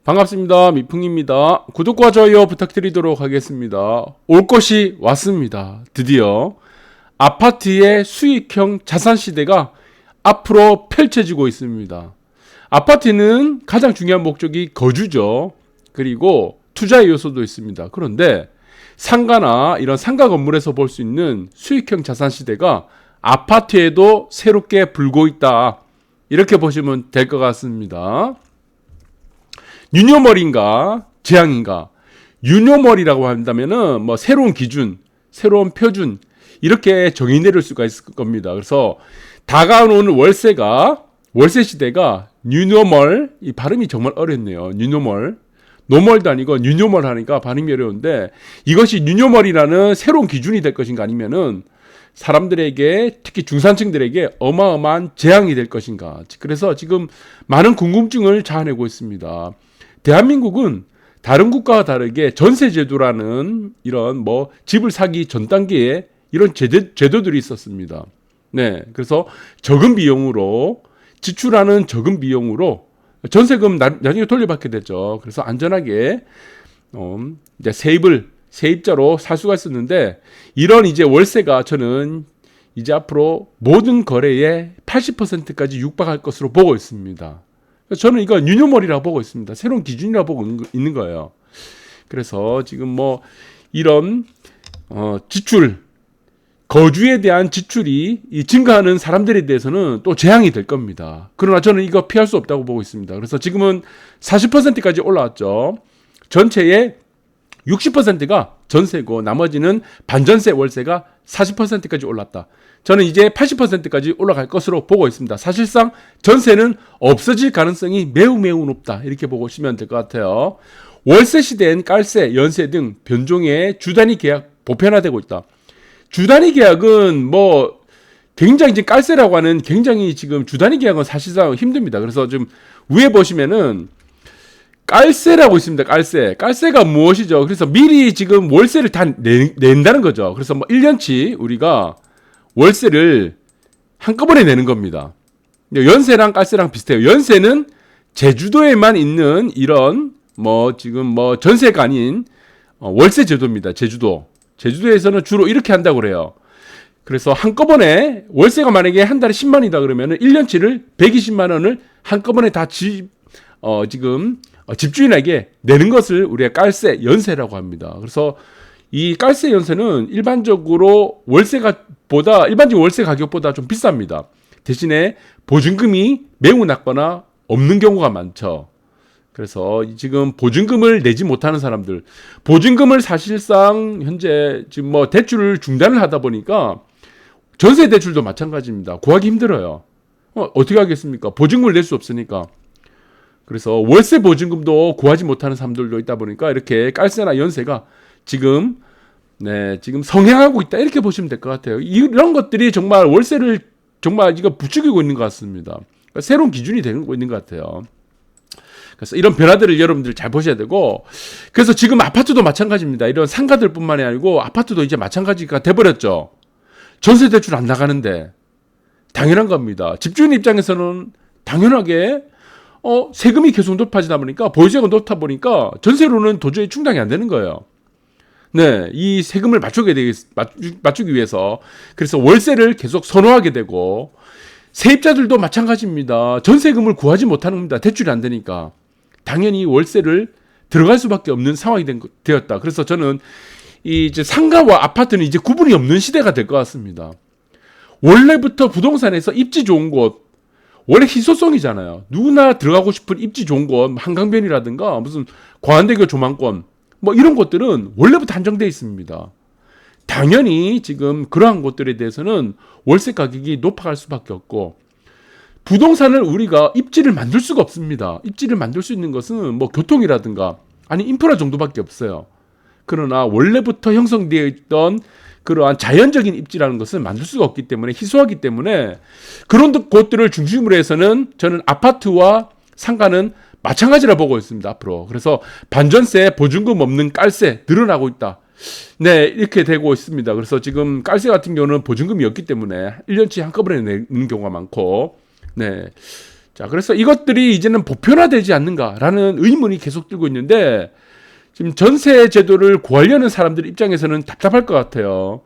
반갑습니다. 미풍입니다. 구독과 좋아요 부탁드리도록 하겠습니다. 올 것이 왔습니다. 드디어 아파트의 수익형 자산 시대가 앞으로 펼쳐지고 있습니다. 아파트는 가장 중요한 목적이 거주죠. 그리고 투자의 요소도 있습니다. 그런데 상가나 이런 상가 건물에서 볼 수 있는 수익형 자산 시대가 아파트에도 새롭게 불고 있다. 이렇게 보시면 될 것 같습니다. 유료머리인가 재앙인가? 유료머리라고 한다면은 뭐 새로운 기준, 새로운 표준 이렇게 정의 내릴 수가 있을 겁니다. 그래서 다가오는 월세 시대가 뉴노멀, 이 발음이 정말 어렵네요. 뉴노멀, 노멀도 아니고 뉴노멀 하니까 발음이 어려운데 이것이 뉴노멀이라는 새로운 기준이 될 것인가 아니면은 사람들에게 특히 중산층들에게 어마어마한 재앙이 될 것인가? 그래서 지금 많은 궁금증을 자아내고 있습니다. 대한민국은 다른 국가와 다르게 전세제도라는 이런 뭐 집을 사기 전 단계에 이런 제도들이 있었습니다. 네, 그래서 적은 비용으로 지출하는 적은 비용으로 전세금 나중에 돌려받게 되죠. 그래서 안전하게 이제 세입자로 살 수가 있었는데 이런 이제 월세가 저는 이제 앞으로 모든 거래의 80%까지 육박할 것으로 보고 있습니다. 저는 이거 뉴노멀이라고 보고 있습니다. 새로운 기준이라고 보고 있는 거예요. 그래서 지금 뭐 이런 지출, 거주에 대한 지출이 증가하는 사람들에 대해서는 또 재앙이 될 겁니다. 그러나 저는 이거 피할 수 없다고 보고 있습니다. 그래서 지금은 40%까지 올라왔죠. 전체의 60%가 전세고 나머지는 반전세 월세가 40%까지 올랐다. 저는 이제 80%까지 올라갈 것으로 보고 있습니다. 사실상 전세는 없어질 가능성이 매우 높다. 이렇게 보시면 될 것 같아요. 월세 시대엔 깔세, 연세 등 변종의 주단위 계약 보편화되고 있다. 주단위 계약은 뭐 굉장히 이제 깔세라고 하는 굉장히 지금 주단위 계약은 사실상 힘듭니다. 그래서 좀 위에 보시면은 깔세라고 있습니다. 깔세가 무엇이죠? 그래서 미리 지금 월세를 다 낸다는 거죠. 그래서 뭐 1년치 우리가 월세를 한꺼번에 내는 겁니다. 연세랑 깔세랑 비슷해요. 연세는 제주도에만 있는 이런 뭐 지금 뭐 전세가 아닌 월세 제도입니다. 제주도에서는 주로 이렇게 한다고 그래요. 그래서 한꺼번에 월세가 만약에 한 달에 10만 원이다 그러면은 1년치를 120만 원을 한꺼번에 다 지금 집주인에게 내는 것을 우리가 깔세, 연세라고 합니다. 그래서 이 깔세 연세는 일반적인 월세 가격보다 좀 비쌉니다. 대신에 보증금이 매우 낮거나 없는 경우가 많죠. 그래서 지금 보증금을 내지 못하는 사람들, 보증금을 사실상 현재 지금 뭐 대출을 중단을 하다 보니까 전세 대출도 마찬가지입니다. 구하기 힘들어요. 어떻게 하겠습니까? 보증금을 낼 수 없으니까. 그래서 월세 보증금도 구하지 못하는 사람들도 있다 보니까 이렇게 깔세나 연세가 지금 성행하고 있다. 이렇게 보시면 될 것 같아요. 이런 것들이 정말 월세를 정말 이거 부추기고 있는 것 같습니다. 그러니까 새로운 기준이 되고 있는 것 같아요. 그래서 이런 변화들을 여러분들 잘 보셔야 되고, 그래서 지금 아파트도 마찬가지입니다. 이런 상가들뿐만이 아니고 아파트도 이제 마찬가지가 돼버렸죠. 전세 대출 안 나가는데 당연한 겁니다. 집주인 입장에서는 당연하게 세금이 계속 높아지다 보니까 보유세가 높다 보니까 전세로는 도저히 충당이 안 되는 거예요. 네, 이 세금을 맞추기 위해서 그래서 월세를 계속 선호하게 되고 세입자들도 마찬가지입니다. 전세금을 구하지 못하는 겁니다. 대출이 안 되니까 당연히 월세를 들어갈 수밖에 없는 상황이 되었다. 그래서 저는 이제 상가와 아파트는 이제 구분이 없는 시대가 될 것 같습니다. 원래부터 부동산에서 입지 좋은 곳 원래 희소성이잖아요. 누구나 들어가고 싶은 입지 좋은 곳, 한강변이라든가 무슨 광안대교 조망권 뭐 이런 곳들은 원래부터 한정되어 있습니다. 당연히 지금 그러한 곳들에 대해서는 월세 가격이 높아갈 수밖에 없고 부동산을 우리가 입지를 만들 수가 없습니다. 입지를 만들 수 있는 것은 뭐 교통이라든가 아니 인프라 정도밖에 없어요. 그러나 원래부터 형성되어 있던 그러한 자연적인 입지라는 것은 만들 수가 없기 때문에 희소하기 때문에 그런 곳들을 중심으로 해서는 저는 아파트와 상가는 마찬가지라 보고 있습니다. 앞으로. 그래서 반전세, 보증금 없는 깔세 늘어나고 있다. 네, 이렇게 되고 있습니다. 그래서 지금 깔세 같은 경우는 보증금이 없기 때문에 1년치 한꺼번에 내는 경우가 많고, 네, 자, 그래서 이것들이 이제는 보편화되지 않는가라는 의문이 계속 들고 있는데 지금 전세 제도를 구하려는 사람들 입장에서는 답답할 것 같아요.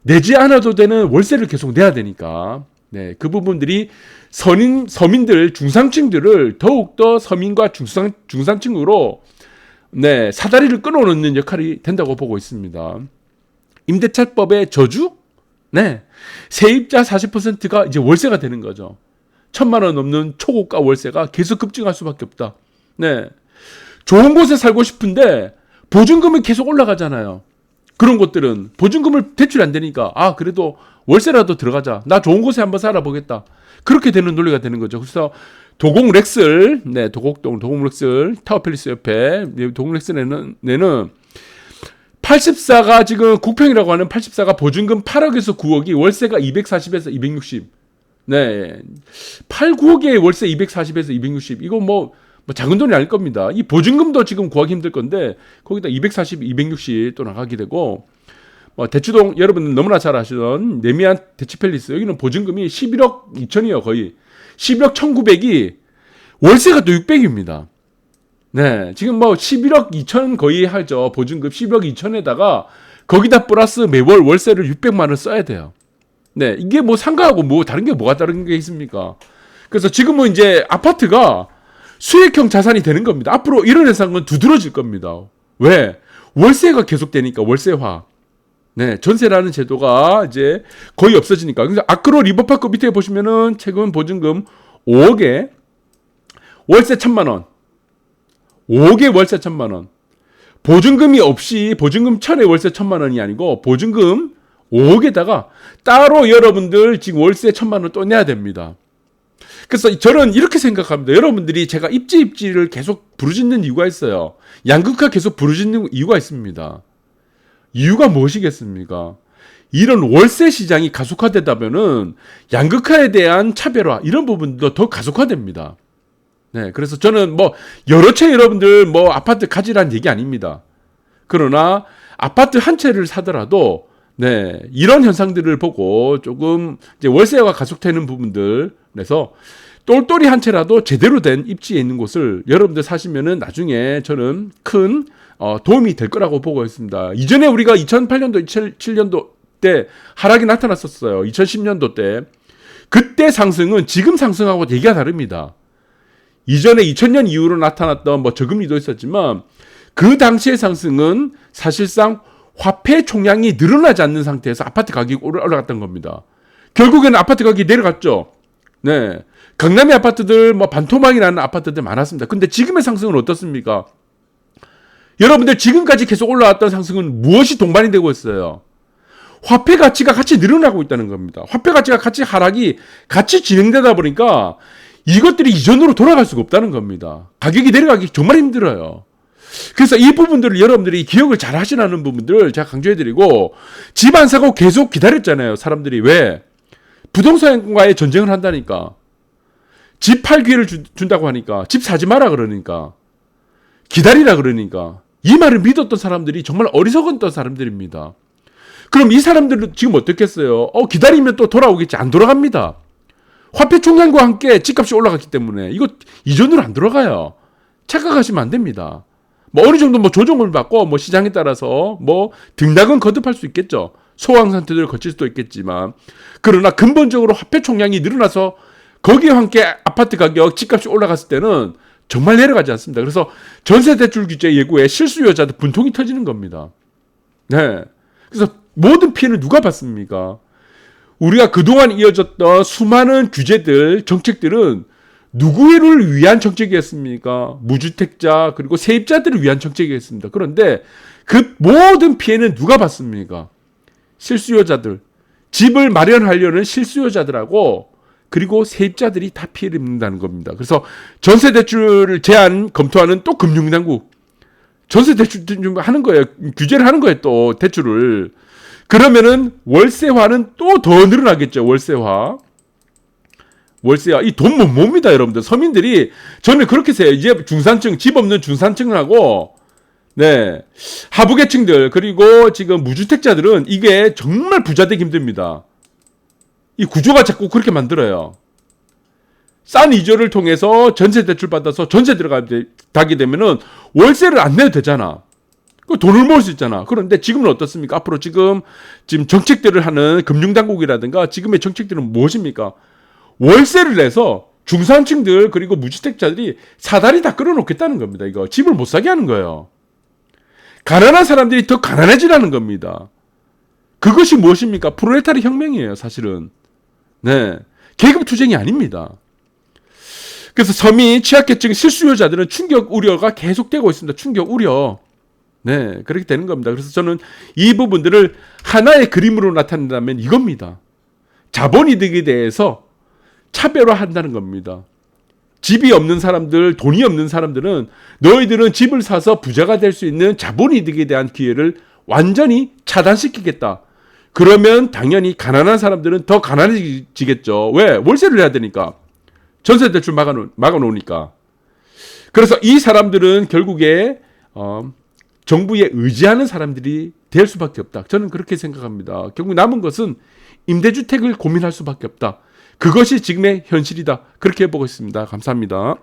내지 않아도 되는 월세를 계속 내야 되니까. 네, 그 부분들이 서민들, 중상층들을 더욱더 서민과 중산층으로 네, 사다리를 끊어놓는 역할이 된다고 보고 있습니다. 임대차법의 저주? 네, 세입자 40%가 이제 월세가 되는 거죠. 1,000만 원 넘는 초고가 월세가 계속 급증할 수밖에 없다. 네, 좋은 곳에 살고 싶은데 보증금이 계속 올라가잖아요. 그런 곳들은 보증금을 대출이 안 되니까 그래도 월세라도 들어가자. 나 좋은 곳에 한번 살아보겠다. 그렇게 되는 논리가 되는 거죠. 그래서 도곡렉슬, 네, 도곡렉슬 타워팰리스 옆에 도곡렉슬 내는 84가 지금 국평이라고 하는 84가 보증금 8억에서 9억이 월세가 240에서 260. 네, 8, 9억에 월세 240에서 260. 이거 뭐 작은 돈이 아닐 겁니다. 이 보증금도 지금 구하기 힘들 건데 거기다 240, 260 또 나가게 되고 대치동 여러분 너무나 잘 아시던 네미안 대치팰리스 여기는 보증금이 11억 2천이에요. 거의 11억 1,900이 월세가 또 600입니다. 네, 지금 11억 2천 거의 하죠. 보증금 11억 2천에다가 거기다 플러스 매월 월세를 600만 원 써야 돼요. 네, 이게 상가하고 다른 게 뭐가 다른 게 있습니까? 그래서 지금은 이제 아파트가 수익형 자산이 되는 겁니다. 앞으로 이런 현상은 두드러질 겁니다. 왜? 월세가 계속되니까 월세화. 네, 전세라는 제도가 이제 거의 없어지니까. 그래서 아크로 리버파크 밑에 보시면은 최근 보증금 5억에 월세 1,000만 원. 5억에 월세 1,000만 원. 보증금이 없이 보증금 1,000에 월세 1,000만 원이 아니고 보증금 5억에다가 따로 여러분들 지금 월세 1,000만 원 또 내야 됩니다. 그래서 저는 이렇게 생각합니다. 여러분들이 제가 입지를 계속 부르짖는 이유가 있어요. 양극화 계속 부르짖는 이유가 있습니다. 이유가 무엇이겠습니까? 이런 월세 시장이 가속화되다면은 양극화에 대한 차별화 이런 부분도 더 가속화됩니다. 네, 그래서 저는 여러 채 여러분들 아파트 가지라는 얘기 아닙니다. 그러나 아파트 한 채를 사더라도 네, 이런 현상들을 보고 조금 이제 월세가 가속되는 부분들에서 똘똘이 한 채라도 제대로 된 입지에 있는 곳을 여러분들 사시면은 나중에 저는 큰 도움이 될 거라고 보고 있습니다. 이전에 우리가 2008년도, 2007년도 때 하락이 나타났었어요. 2010년도 때. 그때 상승은 지금 상승하고 얘기가 다릅니다. 이전에 2000년 이후로 나타났던 저금리도 있었지만 그 당시의 상승은 사실상 화폐 총량이 늘어나지 않는 상태에서 아파트 가격이 올라갔던 겁니다. 결국에는 아파트 가격이 내려갔죠. 네, 강남의 아파트들 반토막이 나는 아파트들 많았습니다. 근데 지금의 상승은 어떻습니까? 여러분들 지금까지 계속 올라왔던 상승은 무엇이 동반이 되고 있어요? 화폐 가치가 같이 늘어나고 있다는 겁니다. 화폐 가치가 같이 하락이 같이 진행되다 보니까 이것들이 이전으로 돌아갈 수가 없다는 겁니다. 가격이 내려가기 정말 힘들어요. 그래서 이 부분들을 여러분들이 기억을 잘 하시라는 부분들을 제가 강조해드리고 집 안 사고 계속 기다렸잖아요. 사람들이 왜? 부동산과의 전쟁을 한다니까. 집 팔 기회를 준다고 하니까 집 사지 마라 그러니까 기다리라 그러니까 이 말을 믿었던 사람들이 정말 어리석었던 사람들입니다. 그럼 이 사람들은 지금 어떻겠어요? 기다리면 또 돌아오겠지. 안 돌아갑니다. 화폐 총량과 함께 집값이 올라갔기 때문에 이거 이전으로 안 돌아가요. 착각하시면 안 됩니다. 어느 정도 조정을 받고 시장에 따라서 등락은 거듭할 수 있겠죠. 소강 상태들을 거칠 수도 있겠지만 그러나 근본적으로 화폐 총량이 늘어나서 거기에 함께 아파트 가격, 집값이 올라갔을 때는 정말 내려가지 않습니다. 그래서 전세 대출 규제 예고에 실수요자들 분통이 터지는 겁니다. 네. 그래서 모든 피해는 누가 받습니까? 우리가 그동안 이어졌던 수많은 규제들, 정책들은 누구를 위한 정책이었습니까? 무주택자 그리고 세입자들을 위한 정책이었습니다. 그런데 그 모든 피해는 누가 받습니까? 실수요자들. 집을 마련하려는 실수요자들하고 그리고 세입자들이 다 피해를 입는다는 겁니다. 그래서 전세대출 제한 검토하는 또 금융당국. 전세대출 하는 거예요. 규제를 하는 거예요. 또 대출을. 그러면은 월세화는 또 더 늘어나겠죠. 월세화. 이 돈 못 몹니다, 여러분들. 서민들이 저는 그렇게 세요. 이제 중산층, 집 없는 중산층하고 네, 하부계층들 그리고 지금 무주택자들은 이게 정말 부자 되기 힘듭니다. 이 구조가 자꾸 그렇게 만들어요. 싼 이자를 통해서 전세 대출 받아서 전세 들어가게 되면은 월세를 안 내도 되잖아. 그 돈을 모을 수 있잖아. 그런데 지금은 어떻습니까? 앞으로 지금 정책들을 하는 금융당국이라든가 지금의 정책들은 무엇입니까? 월세를 내서 중산층들 그리고 무주택자들이 사다리 다 끌어놓겠다는 겁니다. 이거 집을 못 사게 하는 거예요. 가난한 사람들이 더 가난해지라는 겁니다. 그것이 무엇입니까? 프롤레타르 혁명이에요, 사실은. 네, 계급 투쟁이 아닙니다. 그래서 서민, 취약계층, 실수요자들은 충격 우려가 계속되고 있습니다. 충격 우려. 네, 그렇게 되는 겁니다. 그래서 저는 이 부분들을 하나의 그림으로 나타낸다면 이겁니다. 자본이득에 대해서 차별화한다는 겁니다. 집이 없는 사람들, 돈이 없는 사람들은 너희들은 집을 사서 부자가 될 수 있는 자본이득에 대한 기회를 완전히 차단시키겠다. 그러면 당연히 가난한 사람들은 더 가난해지겠죠. 왜? 월세를 내야 되니까. 전세 대출 막아놓으니까. 그래서 이 사람들은 결국에 정부에 의지하는 사람들이 될 수밖에 없다. 저는 그렇게 생각합니다. 결국 남은 것은 임대주택을 고민할 수밖에 없다. 그것이 지금의 현실이다. 그렇게 보고 있습니다. 감사합니다.